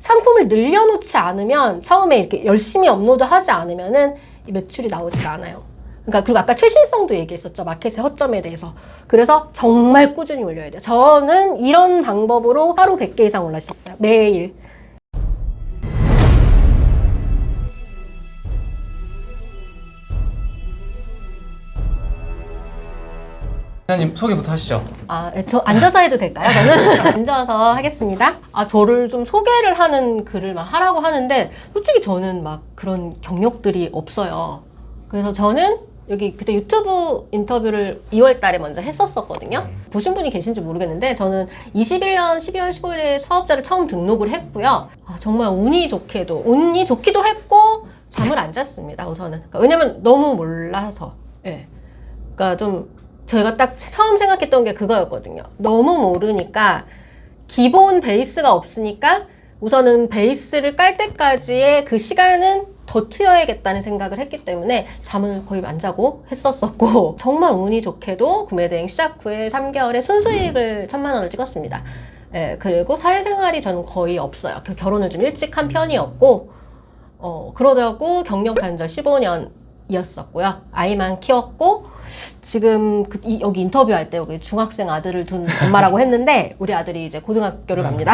상품을 늘려놓지 않으면 처음에 이렇게 열심히 업로드 하지 않으면은 이 매출이 나오지가 않아요. 그러니까 그리고 아까 최신성도 얘기했었죠. 마켓의 허점에 대해서. 그래서 정말 꾸준히 올려야 돼요. 저는 이런 방법으로 하루 100개 이상 올릴 수 있어요. 매일. 이사님 소개부터 하시죠. 저 앉아서 해도 될까요? 저는 앉아서 하겠습니다. 저를 좀 소개를 하는 글을 막 하라고 하는데 솔직히 저는 막 그런 경력들이 없어요. 그래서 저는 여기 그때 유튜브 인터뷰를 2월 달에 먼저 했었거든요. 보신 분이 계신지 모르겠는데 저는 21년 12월 15일에 사업자를 처음 등록을 했고요. 정말 운이 좋기도 했고 잠을 안 잤습니다. 우선은. 그러니까 왜냐면 너무 몰라서. 예. 그러니까 좀 제가 딱 처음 생각했던 게 그거였거든요. 너무 모르니까 기본 베이스가 없으니까 우선은 베이스를 깔 때까지의 그 시간은 더 투여해야겠다는 생각을 했기 때문에 잠을 거의 안 자고 했었고 정말 운이 좋게도 구매대행 시작 후에 3개월에 순수이익을 1,000만 원을 찍었습니다. 예, 그리고 사회생활이 저는 거의 없어요. 결혼을 좀 일찍 한 편이었고 그러다고 경력 단절 15년이었었고요. 아이만 키웠고 지금 여기 인터뷰할 때 여기 중학생 아들을 둔 엄마라고 했는데 우리 아들이 이제 고등학교를 갑니다.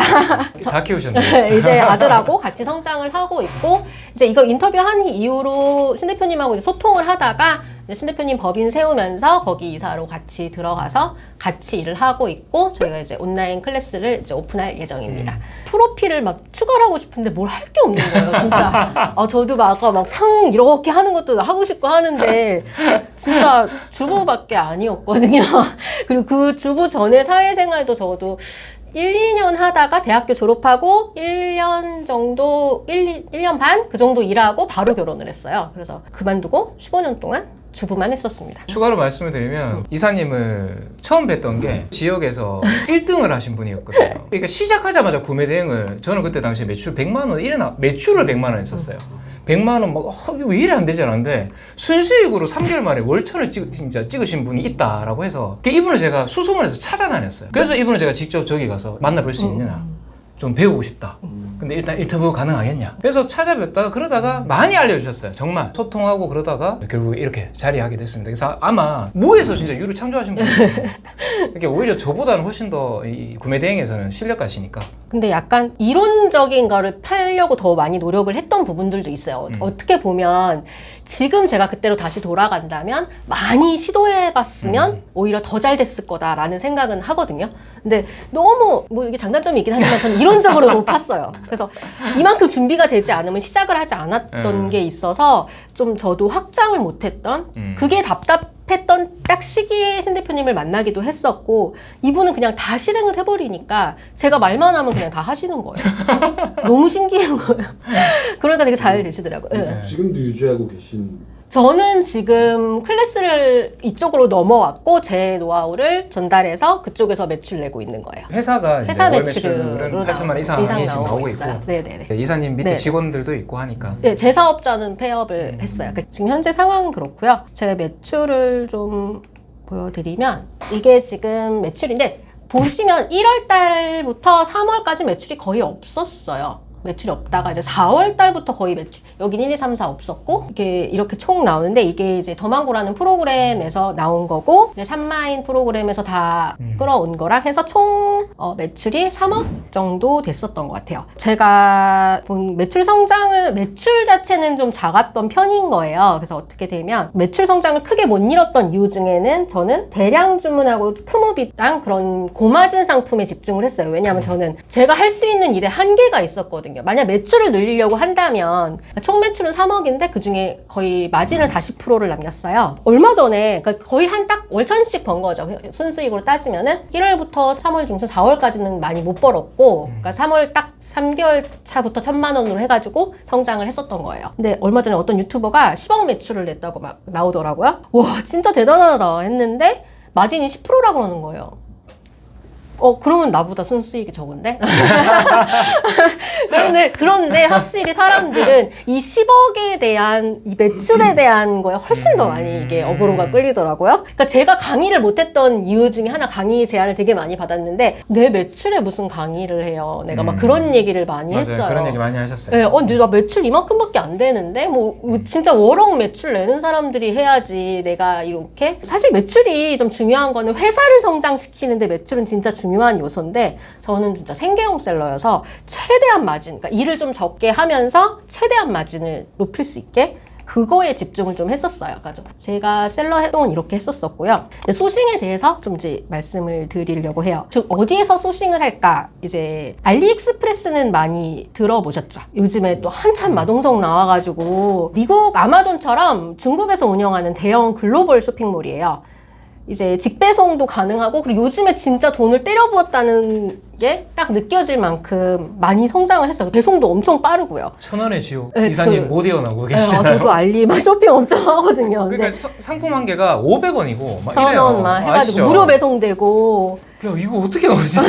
다 키우셨네요. 이제 아들하고 같이 성장을 하고 있고 이제 이거 인터뷰한 이후로 신 대표님하고 이제 소통을 하다가 이제 신 대표님 법인 세우면서 거기 이사로 같이 들어가서 같이 일을 하고 있고 저희가 이제 온라인 클래스를 이제 오픈할 예정입니다. 프로필을 막 추가를 하고 싶은데 뭘 할 게 없는 거예요, 진짜. 저도 막 아까 막 상 이렇게 하는 것도 하고 싶고 하는데 진짜 주부밖에 아니었거든요. 그리고 그 주부 전에 사회생활도 저도 1, 2년 하다가 대학교 졸업하고 1년 정도, 1년 반? 그 정도 일하고 바로 결혼을 했어요. 그래서 그만두고 15년 동안 주부만 했었습니다. 추가로 말씀을 드리면 이사님을 처음 뵀던 게 지역에서 1등을 하신 분이었거든요. 그러니까 시작하자마자 구매 대행을 저는 그때 당시에 매출 100만 원, 매출을 100만 원 했었어요. 100만 원 막 이거 왜 이래 안 되지 않았는데 순수익으로 3개월 만에 월천을 진짜 찍으신 분이 있다라고 해서 이분을 제가 수소문해서 찾아다녔어요. 그래서 이분을 제가 직접 저기 가서 만나볼 수 있느냐 좀 배우고 싶다. 근데 일단 인터뷰 가능하겠냐. 그래서 찾아뵙다가 그러다가 많이 알려주셨어요. 정말 소통하고 그러다가 결국 이렇게 자리하게 됐습니다. 그래서 아마 무에서 진짜 유를 창조하신 분이에요. 이렇게 오히려 저보다는 훨씬 더 이 구매 대행에서는 실력가시니까. 근데 약간 이론적인 거를 팔려고 더 많이 노력을 했던 부분들도 있어요. 어떻게 보면 지금 제가 그때로 다시 돌아간다면 많이 시도해봤으면 오히려 더 잘 됐을 거다라는 생각은 하거든요. 근데 너무 뭐 이게 장단점이 있긴 하지만 저는 이론적으로 못 팠어요. 그래서 이만큼 준비가 되지 않으면 시작을 하지 않았던 게 있어서 좀 저도 확장을 못했던 그게 답답했던 딱 시기에 신 대표님을 만나기도 했었고 이분은 그냥 다 실행을 해버리니까 제가 말만 하면 그냥 다 하시는 거예요. 너무 신기한 거예요. 그러니까 되게 잘 되시더라고요. 네. 지금도 유지하고 계신 저는 지금 클래스를 이쪽으로 넘어왔고 제 노하우를 전달해서 그쪽에서 매출 내고 있는 거예요. 회사가 회사 월 매출은 매출은 8천만 원 이상이 지금 나오고 있고 있어요. 네네네. 이사님 밑에 네. 직원들도 있고 하니까. 네, 제 사업자는 폐업을 했어요. 지금 현재 상황은 그렇고요. 제가 매출을 좀 보여드리면 이게 지금 매출인데 보시면 1월 달부터 3월까지 매출이 거의 없었어요. 매출이 없다가 이제 4월 달부터 거의 매출, 여긴 1, 2, 3, 4 없었고, 이게 이렇게 총 나오는데, 이게 이제 더망고라는 프로그램에서 나온 거고, 이제 샵마인 프로그램에서 다 끌어온 거랑 해서 총 매출이 3억 정도 됐었던 것 같아요. 제가 본 매출 자체는 좀 작았던 편인 거예요. 그래서 어떻게 되면, 매출 성장을 크게 못 이뤘던 이유 중에는 저는 대량 주문하고 크무비랑 그런 고마진 상품에 집중을 했어요. 왜냐하면 저는 제가 할 수 있는 일에 한계가 있었거든요. 만약 매출을 늘리려고 한다면 총 매출은 3억인데 그중에 거의 마진을 40%를 남겼어요. 얼마 전에 그러니까 거의 한 딱 월천씩 번 거죠. 순수익으로 따지면은 1월부터 3월 중순 4월까지는 많이 못 벌었고 그러니까 3월 딱 3개월 차부터 1,000만 원으로 해가지고 성장을 했었던 거예요. 근데 얼마 전에 어떤 유튜버가 10억 매출을 냈다고 막 나오더라고요. 와 진짜 대단하다 했는데 마진이 10%라고 그러는 거예요. 그러면 나보다 순수익이 적은데? 그런데 확실히 사람들은 이 10억에 대한 이 매출에 대한 거에 훨씬 더 많이 이게 어그로가 끌리더라고요. 그러니까 제가 강의를 못했던 이유 중에 하나, 강의 제안을 되게 많이 받았는데 내 매출에 무슨 강의를 해요. 내가 막 그런 얘기를 많이 맞아요. 했어요. 그런 얘기 많이 하셨어요. 네, 근데 나 매출 이만큼밖에 안 되는데 뭐 진짜 월억 매출 내는 사람들이 해야지 내가 이렇게. 사실 매출이 좀 중요한 거는 회사를 성장시키는데 매출은 진짜 중요한 요소인데 저는 진짜 생계형 셀러여서 최대한 마진, 그러니까 일을 좀 적게 하면서 최대한 마진을 높일 수 있게 그거에 집중을 좀 했었어요. 그러니까 제가 셀러 활동은 이렇게 했었었고요. 소싱에 대해서 좀 이제 말씀을 드리려고 해요. 즉 어디에서 소싱을 할까? 이제 알리익스프레스는 많이 들어보셨죠? 요즘에 또 한참 마동석 나와가지고 미국 아마존처럼 중국에서 운영하는 대형 글로벌 쇼핑몰이에요. 이제 직배송도 가능하고, 그리고 요즘에 진짜 돈을 때려 부었다는 게 딱 느껴질 만큼 많이 성장을 했어요. 배송도 엄청 빠르고요. 1,000원의 지옥. 네, 이사님 못 이어나고 계시잖아요. 저도 알리마 쇼핑 엄청 하거든요. 그러니까 상품 한 개가 500원이고 막 1,000원만 해가지고 아시죠? 무료 배송되고. 야, 이거 어떻게 나오지?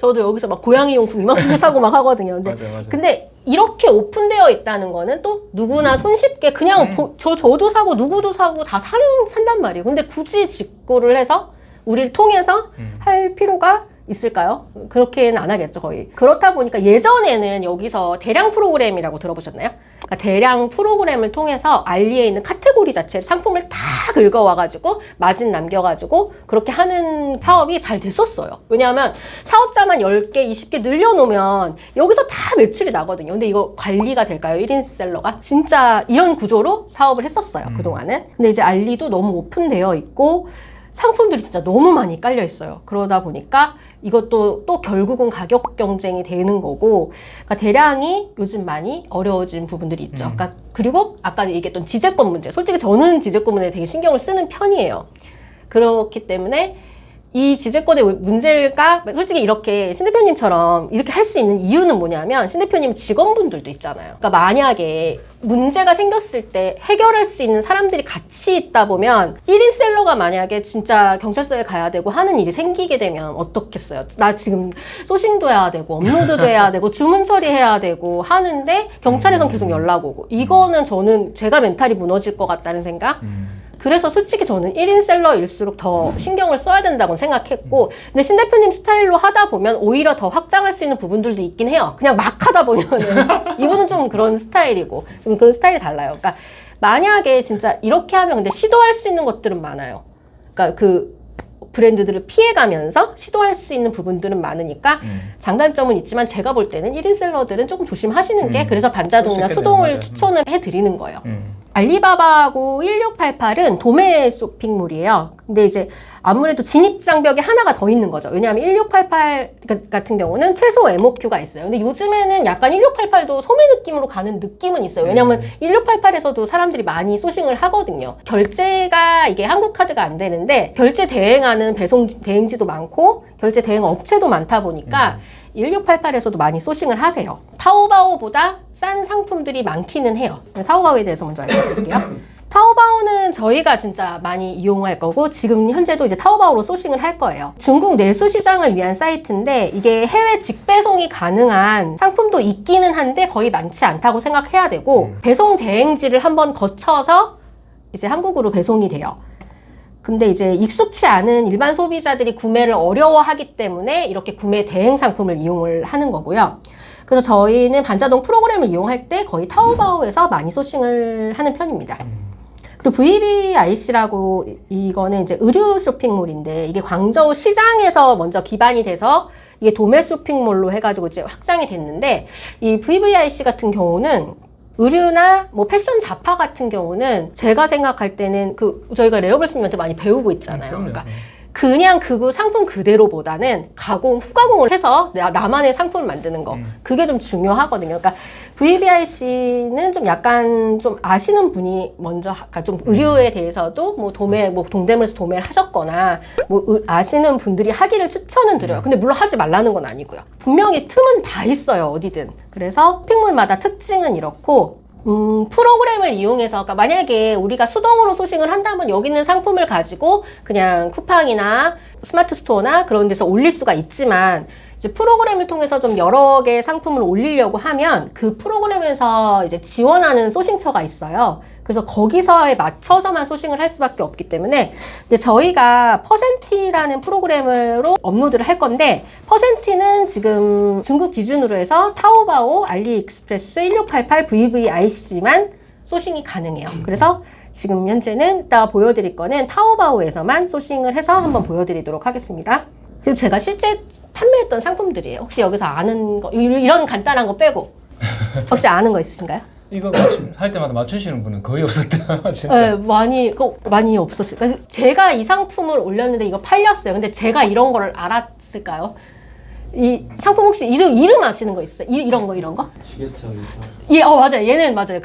저도 여기서 막 고양이 용품 이만큼 사고 막 하거든요. 맞아요. 근데 이렇게 오픈되어 있다는 거는 또 누구나 손쉽게 그냥 저도 사고 누구도 사고 다 산단 말이에요. 근데 굳이 직구를 해서 우리를 통해서 할 필요가 있을까요? 그렇게는 안 하겠죠, 거의. 그렇다 보니까 예전에는 여기서 대량 프로그램이라고 들어보셨나요? 그러니까 대량 프로그램을 통해서 알리에 있는 카테고리 자체를 상품을 다 긁어와가지고 마진 남겨가지고 그렇게 하는 사업이 잘 됐었어요. 왜냐하면 사업자만 10개, 20개 늘려놓으면 여기서 다 매출이 나거든요. 근데 이거 관리가 될까요? 1인 셀러가? 진짜 이런 구조로 사업을 했었어요, 그동안은. 근데 이제 알리도 너무 오픈되어 있고 상품들이 진짜 너무 많이 깔려 있어요. 그러다 보니까 이것도 또 결국은 가격 경쟁이 되는 거고, 그러니까 대량이 요즘 많이 어려워진 부분들이 있죠. 그러니까 그리고 아까 얘기했던 지재권 문제. 솔직히 저는 지재권 문제에 되게 신경을 쓰는 편이에요. 그렇기 때문에 이 지재권의 문제가 솔직히 이렇게 신 대표님처럼 이렇게 할 수 있는 이유는 뭐냐면 신 대표님 직원분들도 있잖아요. 그러니까 만약에 문제가 생겼을 때 해결할 수 있는 사람들이 같이 있다 보면 1인 셀러가 만약에 진짜 경찰서에 가야 되고 하는 일이 생기게 되면 어떻겠어요? 나 지금 소싱도 해야 되고 업로드도 해야 되고 주문 처리해야 되고 하는데 경찰에선 계속 연락 오고, 이거는 저는 제가 멘탈이 무너질 것 같다는 생각? 그래서 솔직히 저는 1인 셀러일수록 더 신경을 써야 된다고 생각했고, 근데 신 대표님 스타일로 하다 보면 오히려 더 확장할 수 있는 부분들도 있긴 해요. 그냥 막 하다 보면은 이분은 좀 그런 스타일이고 좀 그런 스타일이 달라요. 그러니까 만약에 진짜 이렇게 하면 근데 시도할 수 있는 것들은 많아요. 그러니까 그 브랜드들을 피해가면서 시도할 수 있는 부분들은 많으니까 장단점은 있지만 제가 볼 때는 1인 셀러들은 조금 조심하시는 게 그래서 반자동이나 수동을 추천을 해드리는 거예요. 알리바바하고 1688은 도매 쇼핑몰이에요. 근데 이제 아무래도 진입장벽이 하나가 더 있는 거죠. 왜냐하면 1688 같은 경우는 최소 MOQ가 있어요. 근데 요즘에는 약간 1688도 소매 느낌으로 가는 느낌은 있어요. 왜냐하면 1688에서도 사람들이 많이 소싱을 하거든요. 결제가 이게 한국 카드가 안 되는데 결제 대행하는 배송 대행지도 많고 결제 대행 업체도 많다 보니까 1688에서도 많이 소싱을 하세요. 타오바오보다 싼 상품들이 많기는 해요. 타오바오에 대해서 먼저 알려드릴게요. 타오바오는 저희가 진짜 많이 이용할 거고 지금 현재도 이제 타오바오로 소싱을 할 거예요. 중국 내수 시장을 위한 사이트인데 이게 해외 직배송이 가능한 상품도 있기는 한데 거의 많지 않다고 생각해야 되고 배송 대행지를 한번 거쳐서 이제 한국으로 배송이 돼요. 근데 이제 익숙치 않은 일반 소비자들이 구매를 어려워하기 때문에 이렇게 구매 대행 상품을 이용을 하는 거고요. 그래서 저희는 반자동 프로그램을 이용할 때 거의 타오바오에서 많이 소싱을 하는 편입니다. 그리고 VVIC라고 이거는 이제 의류 쇼핑몰인데 이게 광저우 시장에서 먼저 기반이 돼서 이게 도매 쇼핑몰로 해가지고 이제 확장이 됐는데 이 VVIC 같은 경우는 의류나 뭐 패션 잡화 같은 경우는 제가 생각할 때는 저희가 레어블스님한테 많이 배우고 있잖아요. 그러니까 그냥 그 상품 그대로보다는 가공, 후가공을 해서 나만의 상품을 만드는 거. 그게 좀 중요하거든요. 그러니까 VVIC는 좀 약간 좀 아시는 분이 먼저 좀 의류에 대해서도 뭐 동대문에서 도매를 하셨거나 뭐 아시는 분들이 하기를 추천은 드려요. 근데 물론 하지 말라는 건 아니고요. 분명히 틈은 다 있어요, 어디든. 그래서 쇼핑몰마다 특징은 이렇고 프로그램을 이용해서, 그러니까 만약에 우리가 수동으로 소싱을 한다면 여기 있는 상품을 가지고 그냥 쿠팡이나 스마트 스토어나 그런 데서 올릴 수가 있지만 이제 프로그램을 통해서 좀 여러 개의 상품을 올리려고 하면 그 프로그램에서 이제 지원하는 소싱처가 있어요. 그래서 거기서에 맞춰서만 소싱을 할 수밖에 없기 때문에 근데 저희가 퍼센티라는 프로그램으로 업로드를 할 건데 퍼센티는 지금 중국 기준으로 해서 타오바오, 알리익스프레스, 1688, VVIC만 소싱이 가능해요. 그래서 지금 현재는 이따 보여드릴 거는 타오바오에서만 소싱을 해서 한번 보여드리도록 하겠습니다. 그리고 제가 실제 판매했던 상품들이에요. 혹시 여기서 아는 거, 이런 간단한 거 빼고 혹시 아는 거 있으신가요? 이거 할 때마다 맞추시는 분은 거의 없었다. 진짜. 네, 많이 없었어요. 그러니까 제가 이 상품을 올렸는데 이거 팔렸어요. 근데 제가 이런 거를 알았을까요? 이 상품 혹시 이름 아시는 거 있어요? 이런 거? 지게차 예, 맞아요. 얘는 맞아요.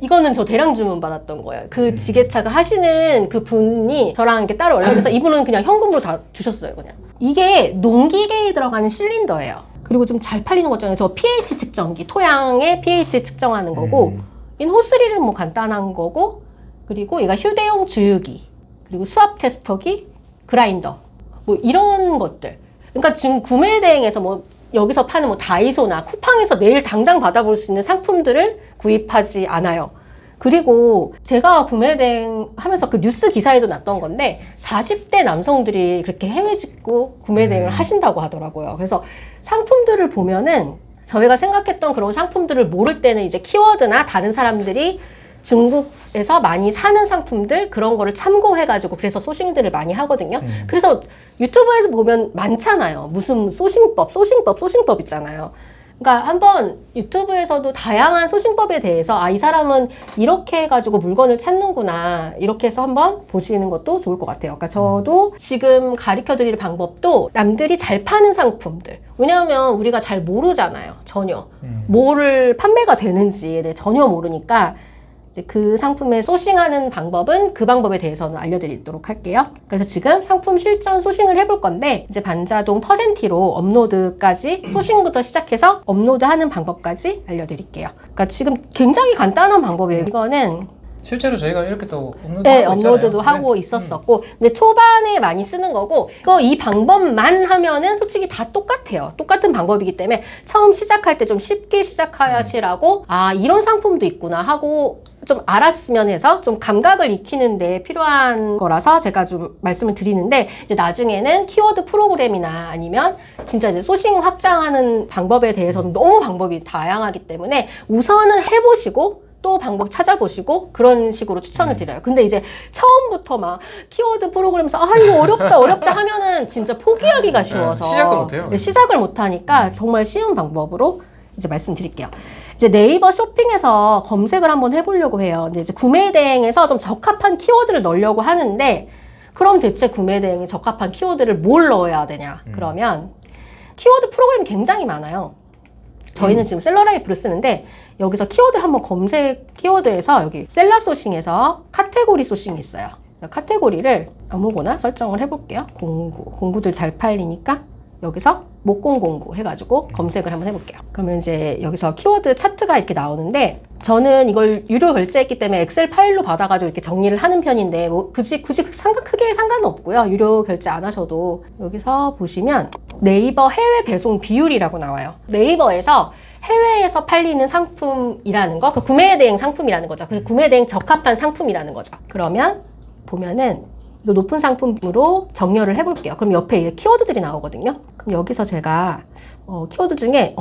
이거는 저 대량 주문 받았던 거예요. 그 지게차가 하시는 그 분이 저랑 이렇게 따로 연락해서 이분은 그냥 현금으로 다 주셨어요, 그냥. 이게 농기계에 들어가는 실린더예요. 그리고 좀 잘 팔리는 것 중에 저 pH 측정기, 토양의 pH 측정하는 거고, 얘는 호스릴은 뭐 간단한 거고, 그리고 얘가 휴대용 주유기, 그리고 수압 테스터기, 그라인더, 뭐 이런 것들. 그러니까 지금 구매 대행에서 뭐 여기서 파는 뭐 다이소나 쿠팡에서 내일 당장 받아볼 수 있는 상품들을 구입하지 않아요. 그리고 제가 구매 대행 하면서 그 뉴스 기사에도 났던 건데 40대 남성들이 그렇게 해외 직구 구매 대행을 하신다고 하더라고요. 그래서 상품들을 보면은 저희가 생각했던 그런 상품들을 모를 때는 이제 키워드나 다른 사람들이 중국에서 많이 사는 상품들 그런 거를 참고해가지고 그래서 소싱들을 많이 하거든요. 그래서 유튜브에서 보면 많잖아요. 무슨 소싱법 있잖아요. 그러니까 한번 유튜브에서도 다양한 소싱법에 대해서 이 사람은 이렇게 해가지고 물건을 찾는구나 이렇게 해서 한번 보시는 것도 좋을 것 같아요. 그러니까 저도 지금 가르쳐 드릴 방법도 남들이 잘 파는 상품들, 왜냐하면 우리가 잘 모르잖아요. 전혀 뭐를 판매가 되는지에 대해 전혀 모르니까 이제 그 상품에 소싱하는 방법은 그 방법에 대해서는 알려드리도록 할게요. 그래서 지금 상품 실전 소싱을 해볼 건데 이제 반자동 퍼센티로 업로드까지 소싱부터 시작해서 업로드하는 방법까지 알려드릴게요. 그러니까 지금 굉장히 간단한 방법이에요. 이거는 실제로 저희가 이렇게 또 네, 업로드하고 업로드도 있잖아요. 하고 있었었고 근데 초반에 많이 쓰는 거고 이 방법만 하면은 솔직히 다 똑같아요. 똑같은 방법이기 때문에 처음 시작할 때 좀 쉽게 시작하시라고 이런 상품도 있구나 하고 좀 알았으면 해서 좀 감각을 익히는 데 필요한 거라서 제가 좀 말씀을 드리는데 이제 나중에는 키워드 프로그램이나 아니면 진짜 이제 소싱 확장하는 방법에 대해서는 너무 방법이 다양하기 때문에 우선은 해보시고 또 방법 찾아보시고 그런 식으로 추천을 드려요. 근데 이제 처음부터 막 키워드 프로그램에서 이거 어렵다 하면은 진짜 포기하기가 쉬워서 시작도 못해요. 네, 시작을 못하니까 정말 쉬운 방법으로 이제 말씀드릴게요. 이제 네이버 쇼핑에서 검색을 한번 해보려고 해요. 근데 이제 구매 대행에서 좀 적합한 키워드를 넣으려고 하는데 그럼 대체 구매 대행에 적합한 키워드를 뭘 넣어야 되냐? 그러면 키워드 프로그램이 굉장히 많아요. 저희는 지금 셀러라이프를 쓰는데 여기서 키워드를 한번 키워드에서 여기 셀러 소싱에서 카테고리 소싱이 있어요. 카테고리를 아무거나 설정을 해볼게요. 공구들 잘 팔리니까 여기서 목공공구 해가지고 검색을 한번 해볼게요. 그러면 이제 여기서 키워드 차트가 이렇게 나오는데 저는 이걸 유료 결제했기 때문에 엑셀 파일로 받아가지고 이렇게 정리를 하는 편인데 뭐 굳이 크게 상관은 없고요. 유료 결제 안 하셔도 여기서 보시면 네이버 해외 배송 비율이라고 나와요. 네이버에서 해외에서 팔리는 상품이라는 거, 그 구매 대행 상품이라는 거죠. 그래서 구매 대행 적합한 상품이라는 거죠. 그러면 보면은 이거 높은 상품으로 정렬을 해볼게요. 그럼 옆에 키워드들이 나오거든요. 그럼 여기서 제가 키워드 중에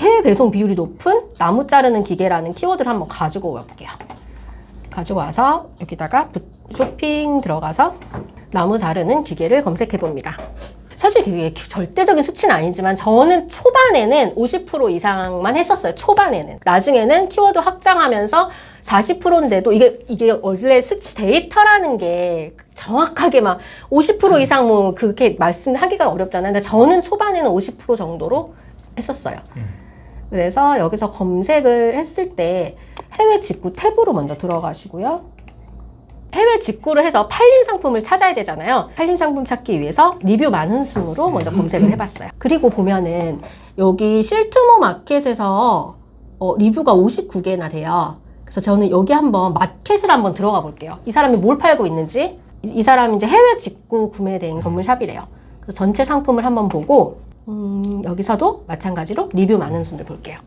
해외 배송 비율이 높은 나무 자르는 기계라는 키워드를 한번 가지고 올게요. 가지고 와서 여기다가 쇼핑 들어가서 나무 자르는 기계를 검색해 봅니다. 사실 그게 절대적인 수치는 아니지만 저는 초반에는 50% 이상만 했었어요. 초반에는. 나중에는 키워드 확장하면서 40%인데도 이게 원래 수치 데이터라는 게 정확하게 막 50% 이상 뭐 그렇게 말씀하기가 어렵잖아요. 근데 저는 초반에는 50% 정도로 했었어요. 그래서 여기서 검색을 했을 때 해외 직구 탭으로 먼저 들어가시고요. 해외 직구를 해서 팔린 상품을 찾아야 되잖아요. 팔린 상품 찾기 위해서 리뷰 많은 순으로 먼저 검색을 해봤어요. 그리고 보면은 여기 실트모 마켓에서 리뷰가 59개나 돼요. 그래서 저는 여기 한번 마켓을 한번 들어가 볼게요. 이 사람이 뭘 팔고 있는지. 이 사람이 이제 해외 직구 구매 대행 전문샵이래요. 그래서 전체 상품을 한번 보고 여기서도 마찬가지로 리뷰 많은 순을 볼게요.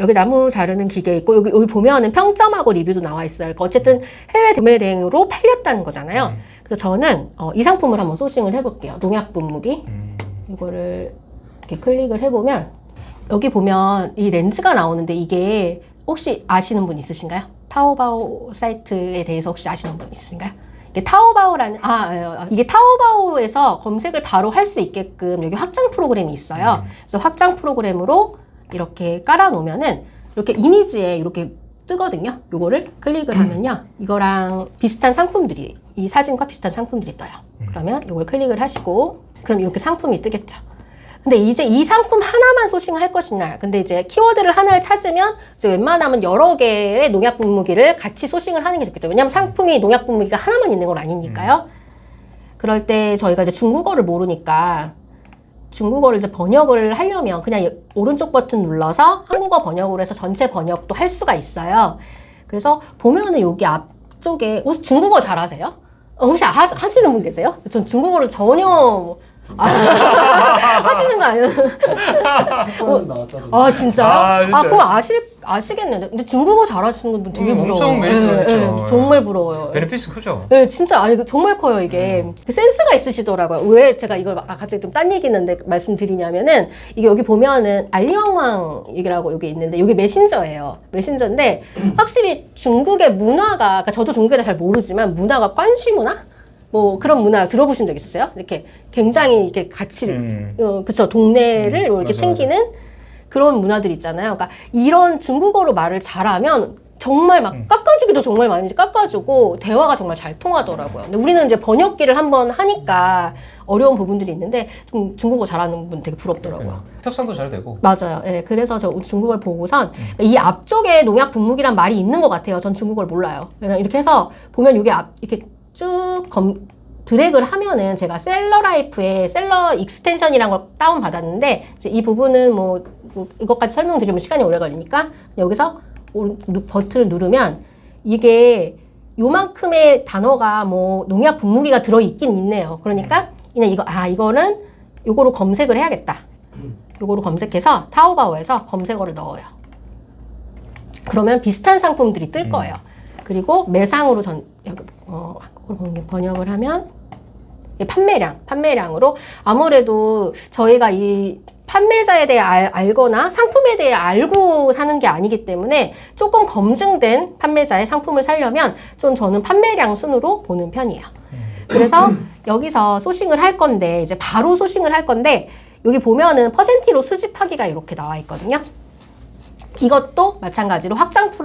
여기 나무 자르는 기계 있고 여기 보면은 평점하고 리뷰도 나와 있어요. 그러니까 어쨌든 해외 구매 대행으로 팔렸다는 거잖아요. 그래서 저는 이 상품을 한번 소싱을 해볼게요. 농약 분무기. 이거를 이렇게 클릭을 해보면 여기 보면 이 렌즈가 나오는데 이게 혹시 아시는 분 있으신가요? 타오바오 사이트에 대해서 혹시 아시는 분 있으신가요? 이게 타오바오라는 이게 타오바오에서 검색을 바로 할 수 있게끔 여기 확장 프로그램이 있어요. 그래서 확장 프로그램으로 이렇게 깔아 놓으면은 이렇게 이미지에 이렇게 뜨거든요. 요거를 클릭을 하면요. 이거랑 비슷한 상품들이 이 사진과 비슷한 상품들이 떠요. 그러면 요걸 클릭을 하시고 그럼 이렇게 상품이 뜨겠죠. 근데 이제 이 상품 하나만 소싱을 할 것이냐. 근데 이제 키워드를 하나를 찾으면 이제 웬만하면 여러 개의 농약 분무기를 같이 소싱을 하는 게 좋겠죠. 왜냐하면 상품이 농약 분무기가 하나만 있는 건 아니니까요. 그럴 때 저희가 이제 중국어를 모르니까 중국어를 이제 번역을 하려면 그냥 오른쪽 버튼 눌러서 한국어 번역으로 해서 전체 번역도 할 수가 있어요. 그래서 보면은 여기 앞쪽에 혹시 중국어 잘하세요? 혹시 하시는 분 계세요? 전 중국어를 전혀 하시는 거 아니에요? 진짜요? 그럼 아시겠는데. 근데 중국어 잘하시는 분 되게 부러워요. 엄청 메리트가 있죠. 정말 부러워요. 베네피스 크죠? 네, 진짜 정말 커요 이게. 센스가 있으시더라고요. 왜 제가 이걸 갑자기 좀 딴 얘기인데 말씀드리냐면은 이게 여기 보면은 알리왕왕 얘기라고 여기 있는데 여기 메신저예요. 메신저인데 확실히 중국의 문화가, 그러니까 저도 중국에 잘 모르지만 문화가 관시 문화? 뭐 그런 문화 들어보신 적 있으세요? 이렇게 굉장히 이렇게 같이 그쵸, 동네를 이렇게 맞아, 챙기는 그런 문화들 있잖아요. 그러니까 이런 중국어로 말을 잘하면 정말 막 깎아주기도 정말 많이 깎아주고 대화가 정말 잘 통하더라고요. 근데 우리는 이제 번역기를 한번 하니까 어려운 부분들이 있는데 좀 중국어 잘하는 분 되게 부럽더라고요. 협상도 잘 되고. 맞아요. 예, 그래서 저 중국어를 보고선 이 앞쪽에 농약 분무기란 말이 있는 것 같아요. 전 중국어를 몰라요. 그냥 이렇게 해서 보면 여기 이렇게 쭉 드래그를 하면은 제가 셀러라이프의 셀러 익스텐션이라는 걸 다운받았는데 이제 이 부분은 뭐 이것까지 설명드리면 시간이 오래 걸리니까 여기서 버튼을 누르면 이게 요만큼의 단어가 뭐 농약 분무기가 들어있긴 있네요. 그러니까 그냥 이거는 요거로 검색을 해야겠다. 요거로 검색해서 타오바오에서 검색어를 넣어요. 그러면 비슷한 상품들이 뜰 거예요. 그리고 매상으로 번역을 하면 판매량으로 아무래도 저희가 이 판매자에 대해 알거나 상품에 대해 알고 사는 게 아니기 때문에 조금 검증된 판매자의 상품을 사려면 좀 저는 판매량 순으로 보는 편이에요. 그래서 여기서 소싱을 할 건데 이제 바로 소싱을 할 건데 여기 보면은 퍼센티로 수집하기가 이렇게 나와 있거든요. 이것도 마찬가지로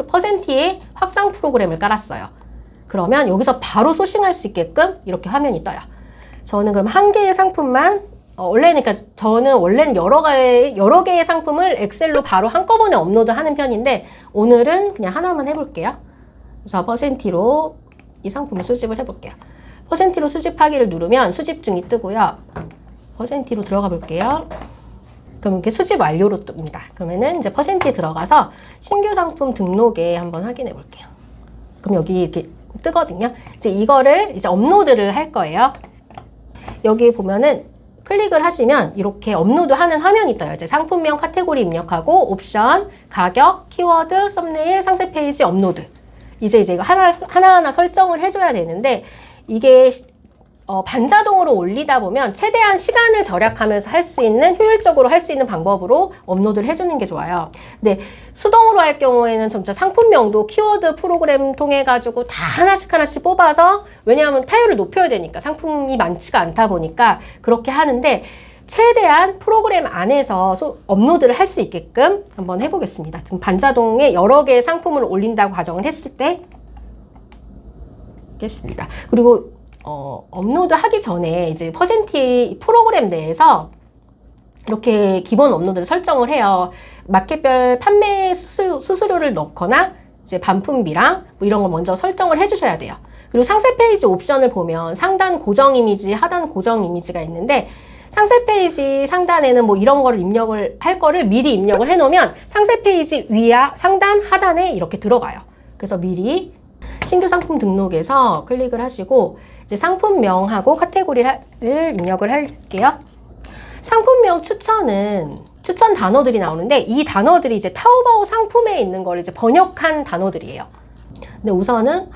퍼센티의 확장 프로그램을 깔았어요. 그러면 여기서 바로 소싱할 수 있게끔 이렇게 화면이 떠요. 저는 그럼 한 개의 상품만 원래는 여러 개의 상품을 엑셀로 바로 한꺼번에 업로드하는 편인데 오늘은 그냥 하나만 해볼게요. 그래서 퍼센티로 이 상품을 수집을 해볼게요. 퍼센티로 수집하기를 누르면 수집 중이 뜨고요. 퍼센티로 들어가 볼게요. 그럼 이렇게 수집 완료로 뜹니다. 그러면은 이제 퍼센티에 들어가서 신규 상품 등록에 한번 확인해 볼게요. 그럼 여기 이렇게 뜨거든요. 이제 이거를 이제 업로드를 할 거예요. 여기 보면은 클릭을 하시면 이렇게 업로드하는 화면이 떠요. 이제 상품명, 카테고리 입력하고 옵션, 가격, 키워드, 썸네일, 상세 페이지 업로드. 이제 이거 하나하나 설정을 해줘야 되는데 이게 반자동으로 올리다 보면 최대한 시간을 절약하면서 효율적으로 할 수 있는 방법으로 업로드를 해주는 게 좋아요. 근데 수동으로 할 경우에는 진짜 상품명도 키워드 프로그램 통해 가지고 다 하나씩 뽑아서 왜냐하면 타율을 높여야 되니까 상품이 많지가 않다 보니까 그렇게 하는데 최대한 프로그램 안에서 업로드를 할 수 있게끔 한번 해보겠습니다. 지금 반자동에 여러 개의 상품을 올린다고 가정을 했을 때 있겠습니다. 그리고 업로드 하기 전에 이제 퍼센티 프로그램 내에서 이렇게 기본 업로드를 설정을 해요. 마켓별 판매 수수료를 넣거나 이제 반품비랑 뭐 이런 거 먼저 설정을 해주셔야 돼요. 그리고 상세 페이지 옵션을 보면 상단 고정 이미지, 하단 고정 이미지가 있는데 상세 페이지 상단에는 뭐 이런 거를 할 거를 미리 입력을 해놓으면 상세 페이지 위와 상단 하단에 이렇게 들어가요. 그래서 미리 신규 상품 등록에서 클릭을 하시고 이제 상품명하고 카테고리를 입력을 할게요. 상품명 추천 단어들이 나오는데 이 단어들이 이제 타오바오 상품에 있는 걸 이제 번역한 단어들이에요. 근데 우선은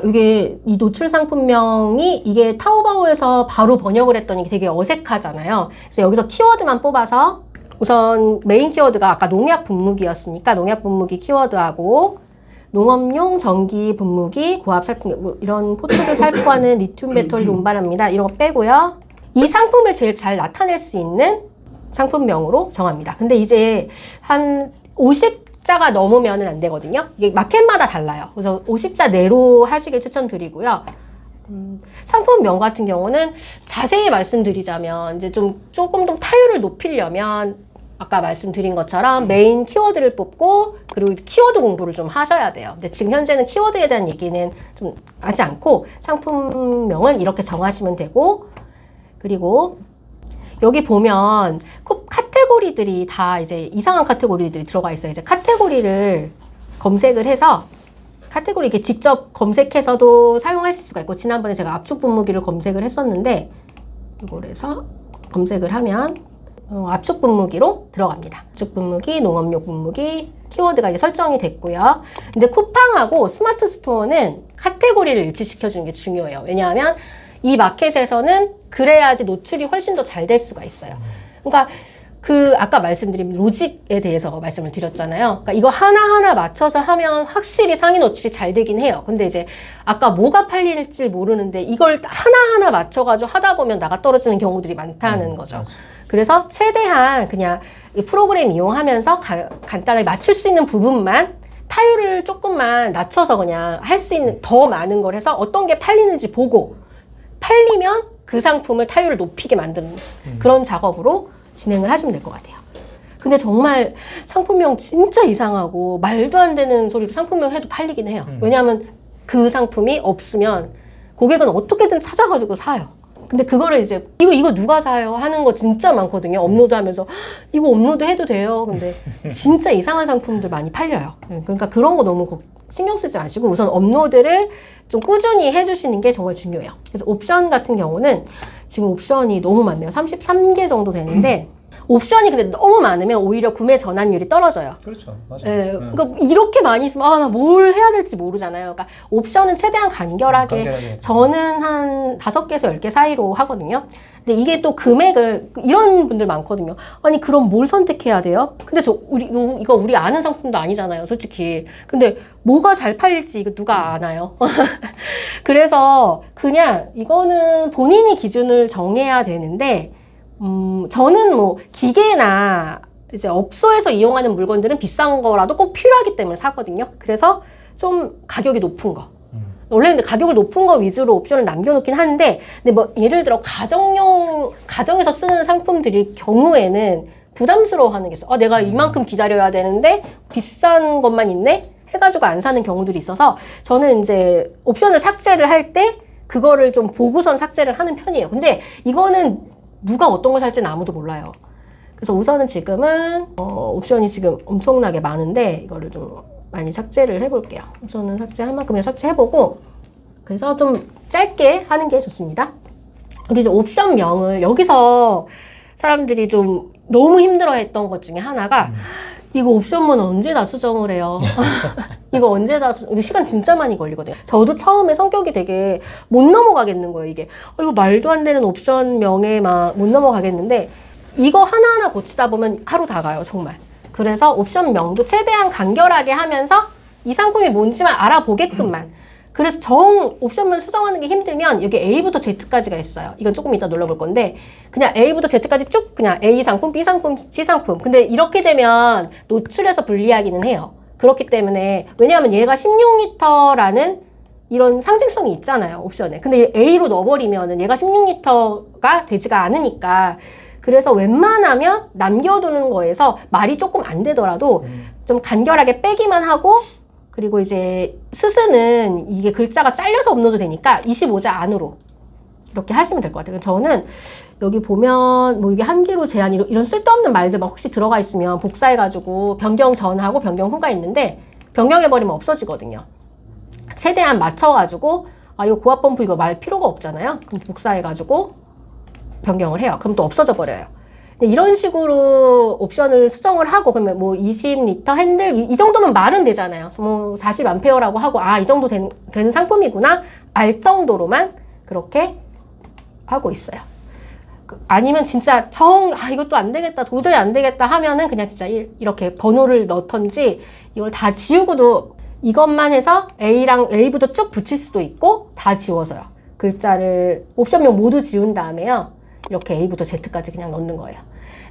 이게 이 노출 상품명이 이게 타오바오에서 바로 번역을 했더니 되게 어색하잖아요. 그래서 여기서 키워드만 뽑아서 우선 메인 키워드가 아까 농약 분무기였으니까 농약 분무기 키워드하고 농업용 전기 분무기 고압 살풍기 뭐 이런 포트를 살포하는 리튬 배터리를 운반합니다. 이런 거 빼고요. 이 상품을 제일 잘 나타낼 수 있는 상품명으로 정합니다. 근데 이제 한 50자가 넘으면 안 되거든요. 이게 마켓마다 달라요. 그래서 50자 내로 하시길 추천드리고요. 상품명 같은 경우는 자세히 말씀드리자면 이제 조금 더 타율을 높이려면 아까 말씀드린 것처럼 메인 키워드를 뽑고 그리고 키워드 공부를 좀 하셔야 돼요. 근데 지금 현재는 키워드에 대한 얘기는 좀 하지 않고 상품명은 이렇게 정하시면 되고 그리고 여기 보면 카테고리들이 다 이제 이상한 카테고리들이 들어가 있어요. 이제 카테고리를 검색을 해서 카테고리 이렇게 직접 검색해서도 사용하실 수가 있고 지난번에 제가 압축 분무기를 검색을 했었는데 이걸 해서 검색을 하면 압축 분무기로 들어갑니다. 압축 분무기, 농업용 분무기 키워드가 이제 설정이 됐고요. 근데 쿠팡하고 스마트 스토어는 카테고리를 일치시켜 주는 게 중요해요. 왜냐하면 이 마켓에서는 그래야지 노출이 훨씬 더 잘 될 수가 있어요. 그러니까 아까 말씀드린 로직에 대해서 말씀을 드렸잖아요. 그러니까 이거 하나하나 맞춰서 하면 확실히 상위 노출이 잘 되긴 해요. 근데 이제 아까 뭐가 팔릴지 모르는데 이걸 하나하나 맞춰가지고 하다 보면 나가 떨어지는 경우들이 많다는 거죠. 그래서 최대한 그냥 이 프로그램 이용하면서 간단하게 맞출 수 있는 부분만 타율을 조금만 낮춰서 그냥 할 수 있는 더 많은 걸 해서 어떤 게 팔리는지 보고 팔리면 그 상품을 타율을 높이게 만드는 그런 작업으로 진행을 하시면 될 것 같아요. 근데 정말 상품명 진짜 이상하고 말도 안 되는 소리로 상품명 해도 팔리긴 해요. 왜냐하면 그 상품이 없으면 고객은 어떻게든 찾아가지고 사요. 근데 그거를 이제 이거 누가 사요 하는 거 진짜 많거든요. 업로드하면서 이거 업로드 해도 돼요. 근데 진짜 이상한 상품들 많이 팔려요. 그러니까 그런 거 너무 신경 쓰지 마시고 우선 업로드를 좀 꾸준히 해주시는 게 정말 중요해요. 그래서 옵션 같은 경우는 지금 옵션이 너무 많네요. 33개 정도 되는데 옵션이 근데 너무 많으면 오히려 구매 전환율이 떨어져요. 그렇죠. 맞아요. 예, 그러니까 이렇게 많이 있으면 나 뭘 해야 될지 모르잖아요. 그러니까 옵션은 최대한 간결하게 저는 한 5개에서 10개 사이로 하거든요. 근데 이게 또 금액을 이런 분들 많거든요. 아니 그럼 뭘 선택해야 돼요? 근데 이거 우리 아는 상품도 아니잖아요, 솔직히. 근데 뭐가 잘 팔릴지 이거 누가 아나요? 그래서 그냥 이거는 본인이 기준을 정해야 되는데 저는 뭐 기계나 이제 업소에서 이용하는 물건들은 비싼 거라도 꼭 필요하기 때문에 사거든요. 그래서 좀 가격이 높은 거. 원래 근데 가격을 높은 거 위주로 옵션을 남겨놓긴 하는데, 근데 뭐 예를 들어 가정에서 쓰는 상품들일 경우에는 부담스러워하는 게 있어. 내가 이만큼 기다려야 되는데 비싼 것만 있네? 해가지고 안 사는 경우들이 있어서 저는 이제 옵션을 삭제를 할 때 그거를 좀 보고선 삭제를 하는 편이에요. 근데 이거는 누가 어떤 걸 살지는 아무도 몰라요. 그래서 우선은 지금은 옵션이 지금 엄청나게 많은데 이거를 좀 많이 삭제를 해볼게요. 우선은 삭제할 만큼은 삭제해보고 그래서 좀 짧게 하는 게 좋습니다. 우리 이제 옵션명을 여기서 사람들이 좀 너무 힘들어했던 것 중에 하나가 이거 옵션만 언제 다 수정을 해요? 이거 언제 다 시간 진짜 많이 걸리거든요. 저도 처음에 성격이 되게 못 넘어가겠는 거예요. 이게 이거 말도 안 되는 옵션명에 막 못 넘어가겠는데 이거 하나하나 고치다 보면 하루 다 가요, 정말. 그래서 옵션명도 최대한 간결하게 하면서 이 상품이 뭔지만 알아보게끔만. 그래서 옵션만 수정하는 게 힘들면 여기 A부터 Z까지가 있어요. 이건 조금 이따 눌러볼 건데 그냥 A부터 Z까지 쭉 그냥 A 상품, B 상품, C 상품. 근데 이렇게 되면 노출해서 분리하기는 해요. 그렇기 때문에 왜냐하면 얘가 16리터라는 이런 상징성이 있잖아요, 옵션에. 근데 A로 넣어버리면은 얘가 16리터가 되지가 않으니까 그래서 웬만하면 남겨두는 거에서 말이 조금 안 되더라도 좀 간결하게 빼기만 하고 그리고 이제 스스는 이게 글자가 잘려서 업로드 되니까 25자 안으로 이렇게 하시면 될 것 같아요. 저는 여기 보면 뭐 이게 한기로 제한 이런 쓸데없는 말들 막 혹시 들어가 있으면 복사해가지고 변경 전하고 변경 후가 있는데 변경해버리면 없어지거든요. 최대한 맞춰가지고 이거 고압 펌프 이거 말 필요가 없잖아요. 그럼 복사해가지고 변경을 해요. 그럼 또 없어져 버려요. 근데 이런 식으로 옵션을 수정을 하고 그러면 뭐 20리터 핸들 이 정도면 말은 되잖아요. 뭐 40A라고 하고 아, 이 정도 되는 상품이구나 알 정도로만 그렇게 하고 있어요. 아니면 진짜 이것도 안 되겠다, 도저히 안 되겠다 하면은 그냥 진짜 이렇게 번호를 넣던지 이걸 다 지우고도 이것만 해서 A부터 쭉 붙일 수도 있고 다 지워서요. 글자를 옵션명 모두 지운 다음에요. 이렇게 A부터 Z까지 그냥 넣는 거예요.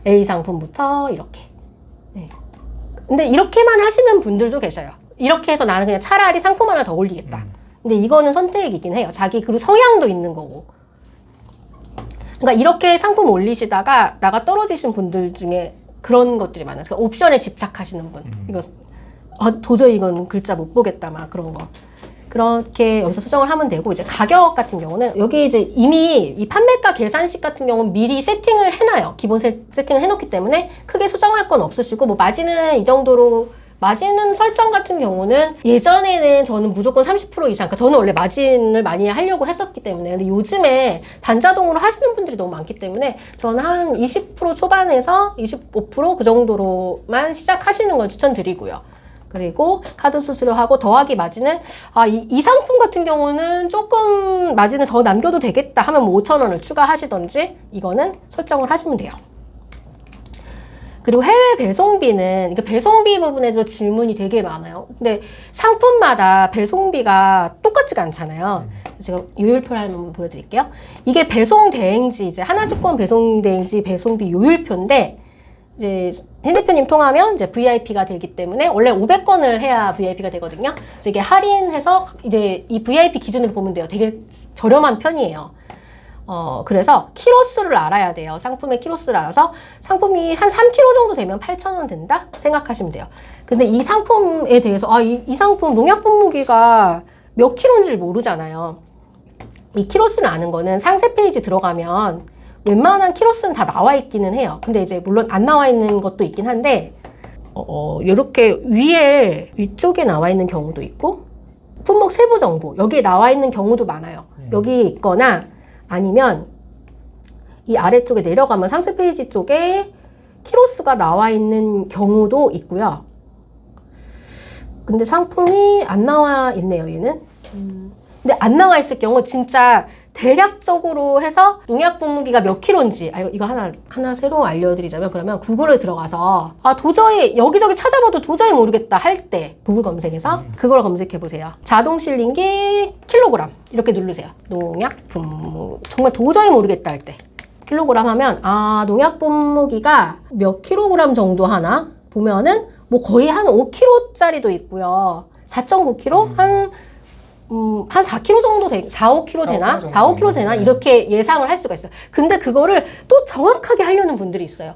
A 상품부터 이렇게. 네. 근데 이렇게만 하시는 분들도 계셔요. 이렇게 해서 나는 그냥 차라리 상품 하나 더 올리겠다. 근데 이거는 선택이긴 해요. 자기 그리고 성향도 있는 거고. 그러니까 이렇게 상품 올리시다가 나가 떨어지신 분들 중에 그런 것들이 많아요. 그러니까 옵션에 집착하시는 분. 이거 도저히 이건 글자 못 보겠다 막 그런 거. 그렇게 여기서 수정을 하면 되고 이제 가격 같은 경우는 여기 이제 이미 이 판매가 계산식 같은 경우는 미리 세팅을 해놔요. 기본 세팅을 해놓기 때문에 크게 수정할 건 없으시고 뭐 마진은 이 정도로 마진 설정 같은 경우는 예전에는 저는 무조건 30% 이상, 그러니까 저는 원래 마진을 많이 하려고 했었기 때문에 근데 요즘에 단자동으로 하시는 분들이 너무 많기 때문에 저는 한 20% 초반에서 25% 그 정도로만 시작하시는 걸 추천드리고요. 그리고 카드 수수료하고 더하기 마진은 이 상품 같은 경우는 조금 마진을 더 남겨도 되겠다 하면 뭐 5,000원을 추가하시던지 이거는 설정을 하시면 돼요. 그리고 해외 배송비는 배송비 부분에도 질문이 되게 많아요. 근데 상품마다 배송비가 똑같지가 않잖아요. 제가 요율표를 한번 보여드릴게요. 이게 배송 대행지 이제 하나증권 배송 대행지 배송비 요율표인데 이제 핸 대표님 통하면 이제 VIP가 되기 때문에 원래 500건을 해야 VIP가 되거든요. 그래서 이게 할인해서 이제 이 VIP 기준으로 보면 돼요. 되게 저렴한 편이에요. 그래서 키로수를 알아야 돼요. 상품의 키로수를 알아서 상품이 한 3kg 정도 되면 8,000원 된다 생각하시면 돼요. 근데 이 상품에 대해서 이 상품 농약 분무기가 몇 킬로인지를 모르잖아요. 이 키로수를 아는 거는 상세 페이지 들어가면 웬만한 키로수는 다 나와 있기는 해요. 근데 이제 물론 안 나와 있는 것도 있긴 한데 이렇게 위쪽에 나와 있는 경우도 있고 품목 세부 정보 여기에 나와 있는 경우도 많아요. 여기 있거나 아니면 이 아래쪽에 내려가면 상세 페이지 쪽에 키로수가 나와 있는 경우도 있고요. 근데 상품이 안 나와 있네요, 얘는. 근데 안 나와 있을 경우 진짜 대략적으로 해서 농약 분무기가 몇 킬로인지 이거 하나 새로 알려드리자면 그러면 구글에 들어가서 도저히 여기저기 찾아봐도 도저히 모르겠다 할 때 구글 검색에서 그걸 검색해 보세요. 자동 실링기 킬로그램 이렇게 누르세요. 농약 분무 정말 도저히 모르겠다 할 때 킬로그램 하면 농약 분무기가 몇 킬로그램 정도 하나 보면은 뭐 거의 한 5kg짜리도 있고요. 4.9kg 한 4kg 정도 4-5kg 되나? 4-5kg 되나? 이렇게 예상을 할 수가 있어요. 근데 그거를 또 정확하게 하려는 분들이 있어요.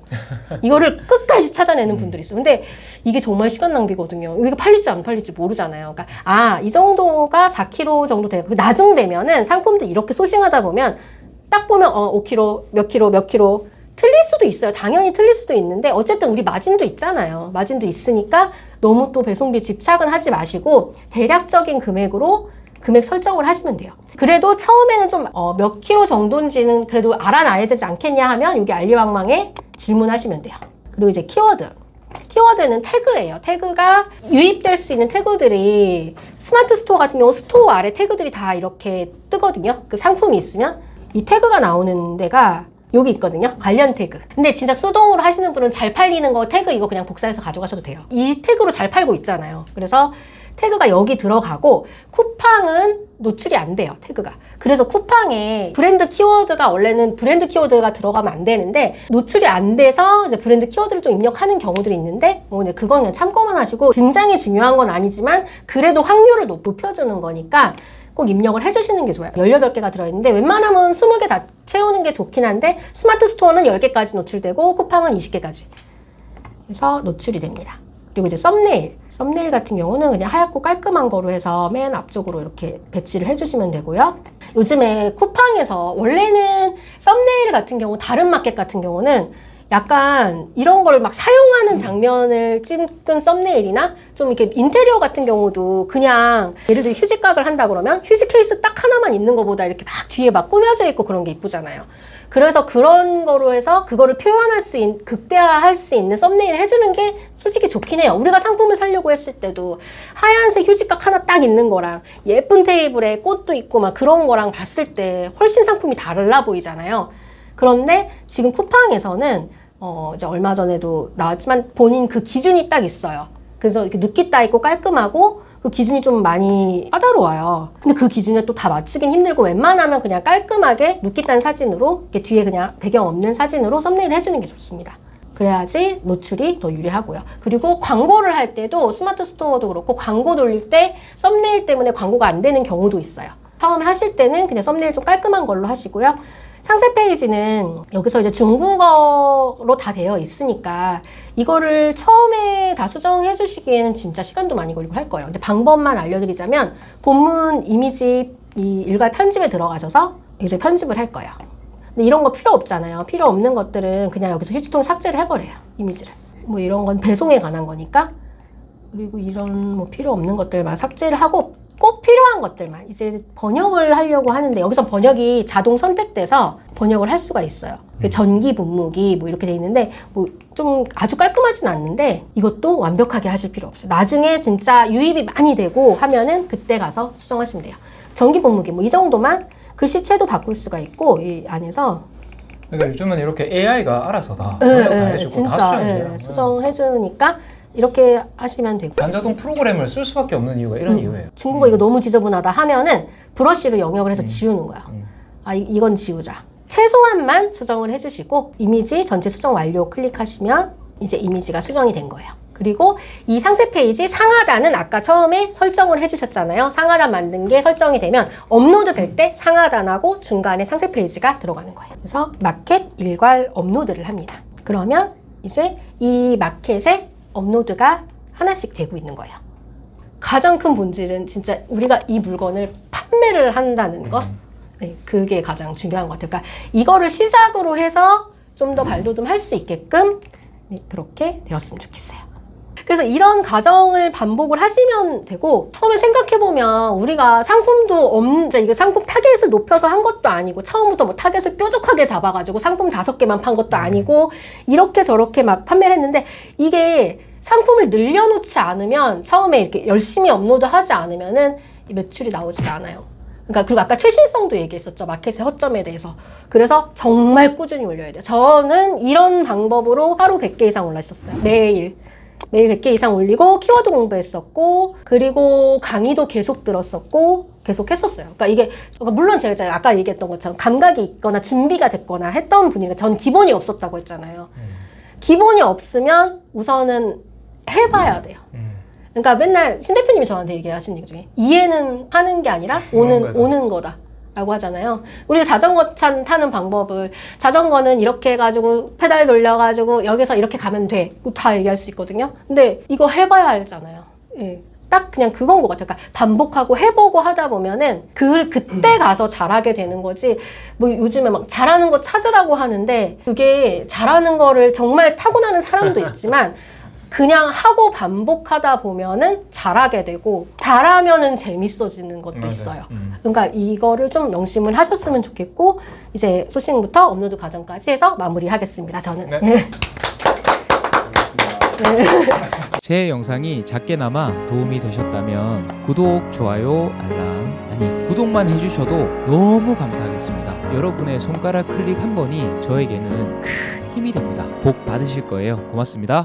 이거를 끝까지 찾아내는 분들이 있어요. 근데 이게 정말 시간 낭비거든요. 이게 팔릴지 안 팔릴지 모르잖아요. 그러니까 이 정도가 4kg 정도 돼요. 나중 되면은 상품도 이렇게 소싱하다 보면 딱 보면 5kg, 몇 킬로 틀릴 수도 있어요. 당연히 틀릴 수도 있는데 어쨌든 우리 마진도 있잖아요. 마진도 있으니까 너무 또 배송비 집착은 하지 마시고 대략적인 금액으로 금액 설정을 하시면 돼요. 그래도 처음에는 좀 몇 킬로 정도인지는 그래도 알아놔야 되지 않겠냐 하면 여기 알리방망에 질문하시면 돼요. 그리고 이제 키워드. 키워드는 태그예요. 태그가 유입될 수 있는 태그들이 스마트 스토어 같은 경우 스토어 아래 태그들이 다 이렇게 뜨거든요. 그 상품이 있으면 이 태그가 나오는 데가 여기 있거든요. 관련 태그. 근데 진짜 수동으로 하시는 분은 잘 팔리는 거 태그 이거 그냥 복사해서 가져가셔도 돼요. 이 태그로 잘 팔고 있잖아요. 그래서 태그가 여기 들어가고 쿠팡은 노출이 안 돼요. 태그가. 그래서 쿠팡에 브랜드 키워드가 원래는 브랜드 키워드가 들어가면 안 되는데 노출이 안 돼서 이제 브랜드 키워드를 좀 입력하는 경우들이 있는데 이제 그건 그냥 참고만 하시고 굉장히 중요한 건 아니지만 그래도 확률을 높여주는 거니까 꼭 입력을 해주시는 게 좋아요. 18개가 들어있는데 웬만하면 20개 다 채우는 게 좋긴 한데 스마트 스토어는 10개까지 노출되고 쿠팡은 20개까지 해서 노출이 됩니다. 그리고 이제 썸네일 같은 경우는 그냥 하얗고 깔끔한 거로 해서 맨 앞쪽으로 이렇게 배치를 해주시면 되고요. 요즘에 쿠팡에서 원래는 썸네일 같은 경우 다른 마켓 같은 경우는 약간 이런 걸 막 사용하는 장면을 찍은 썸네일이나 좀 이렇게 인테리어 같은 경우도 그냥 예를 들어 휴지각을 한다 그러면 휴지 케이스 딱 하나만 있는 것보다 이렇게 막 뒤에 막 꾸며져 있고 그런 게 이쁘잖아요. 그래서 그런 거로 해서 그거를 표현할 수 있는, 극대화할 수 있는 썸네일을 해주는 게 솔직히 좋긴 해요. 우리가 상품을 사려고 했을 때도 하얀색 휴지각 하나 딱 있는 거랑 예쁜 테이블에 꽃도 있고 막 그런 거랑 봤을 때 훨씬 상품이 달라 보이잖아요. 그런데 지금 쿠팡에서는 이제 얼마 전에도 나왔지만 본인 그 기준이 딱 있어요. 그래서 이렇게 눕기 딱 있고 깔끔하고 그 기준이 좀 많이 까다로워요. 근데 그 기준에 또 다 맞추긴 힘들고 웬만하면 그냥 깔끔하게 눕기 딴 사진으로 이렇게 뒤에 그냥 배경 없는 사진으로 썸네일 해주는 게 좋습니다. 그래야지 노출이 더 유리하고요. 그리고 광고를 할 때도 스마트 스토어도 그렇고 광고 돌릴 때 썸네일 때문에 광고가 안 되는 경우도 있어요. 처음에 하실 때는 그냥 썸네일 좀 깔끔한 걸로 하시고요. 상세 페이지는 여기서 이제 중국어로 다 되어 있으니까 이거를 처음에 다 수정해 주시기에는 진짜 시간도 많이 걸리고 할 거예요. 근데 방법만 알려드리자면 본문 이미지 이 일괄 편집에 들어가셔서 이제 편집을 할 거예요. 근데 이런 거 필요 없잖아요. 필요 없는 것들은 그냥 여기서 휴지통 삭제를 해버려요. 이미지를. 뭐 이런 건 배송에 관한 거니까. 그리고 이런 뭐 필요 없는 것들만 삭제를 하고 꼭 필요한 것들만 이제 번역을 하려고 하는데 여기서 번역이 자동 선택돼서 번역을 할 수가 있어요. 전기 분무기 뭐 이렇게 돼 있는데 뭐 좀 아주 깔끔하진 않는데 이것도 완벽하게 하실 필요 없어요. 나중에 진짜 유입이 많이 되고 하면은 그때 가서 수정하시면 돼요. 전기 분무기 뭐 이 정도만 글씨체도 바꿀 수가 있고 이 안에서 그러니까 요즘은 이렇게 AI가 알아서 다 번역 다 해주고 진짜 다 수정해줘요. 수정해주니까 이렇게 하시면 되고 반자동 프로그램을 쓸 수밖에 없는 이유가 이런 이유예요. 중국어 이거 너무 지저분하다 하면은 브러쉬로 영역을 해서 지우는 거야. 이건 지우자. 최소한만 수정을 해주시고 이미지 전체 수정 완료 클릭하시면 이제 이미지가 수정이 된 거예요. 그리고 이 상세 페이지 상하단은 아까 처음에 설정을 해주셨잖아요. 상하단 만든 게 설정이 되면 업로드 될 때 상하단하고 중간에 상세 페이지가 들어가는 거예요. 그래서 마켓 일괄 업로드를 합니다. 그러면 이제 이 마켓에 업로드가 하나씩 되고 있는 거예요. 가장 큰 본질은 진짜 우리가 이 물건을 판매를 한다는 거. 네, 그게 가장 중요한 것 같아요. 그러니까 이거를 시작으로 해서 좀 더 발돋움 할 수 있게끔 네, 그렇게 되었으면 좋겠어요. 그래서 이런 과정을 반복을 하시면 되고 처음에 생각해보면 우리가 상품도 없는 이게 상품 타겟을 높여서 한 것도 아니고 처음부터 뭐 타겟을 뾰족하게 잡아가지고 상품 5개만 판 것도 아니고 이렇게 저렇게 막 판매를 했는데 이게 상품을 늘려놓지 않으면 처음에 이렇게 열심히 업로드하지 않으면은 이 매출이 나오지가 않아요. 그러니까 그리고 아까 최신성도 얘기했었죠. 마켓의 허점에 대해서. 그래서 정말 꾸준히 올려야 돼요. 저는 이런 방법으로 하루 100개 이상 올렸었어요. 매일 100개 이상 올리고 키워드 공부했었고 그리고 강의도 계속 들었었고 계속 했었어요. 그러니까 이게 물론 제가 아까 얘기했던 것처럼 감각이 있거나 준비가 됐거나 했던 분이니까 전 기본이 없었다고 했잖아요. 기본이 없으면 우선은 해봐야 돼요. 그러니까 맨날 신 대표님이 저한테 얘기하시는 얘기 중에 이해는 하는 게 아니라 오는 거다 라고 하잖아요. 우리 자전거 타는 방법을 자전거는 이렇게 해가지고 페달 돌려가지고 여기서 이렇게 가면 돼 다 얘기할 수 있거든요. 근데 이거 해봐야 알잖아요. 예. 딱 그냥 그건 것 같아요. 그러니까 반복하고 해보고 하다 보면은 그때 가서 잘하게 되는 거지. 뭐 요즘에 막 잘하는 거 찾으라고 하는데 그게 잘하는 거를 정말 타고나는 사람도 있지만 그냥 하고 반복하다 보면은 잘하게 되고 잘하면은 재밌어지는 것도 맞아요. 있어요. 그러니까 이거를 좀 명심을 하셨으면 좋겠고 이제 소싱부터 업로드 과정까지 해서 마무리하겠습니다. 저는. 네. 제 영상이 작게나마 도움이 되셨다면 구독, 좋아요, 알람 구독만 해주셔도 너무 감사하겠습니다. 여러분의 손가락 클릭 한 번이 저에게는 큰 힘이 됩니다. 복 받으실 거예요. 고맙습니다.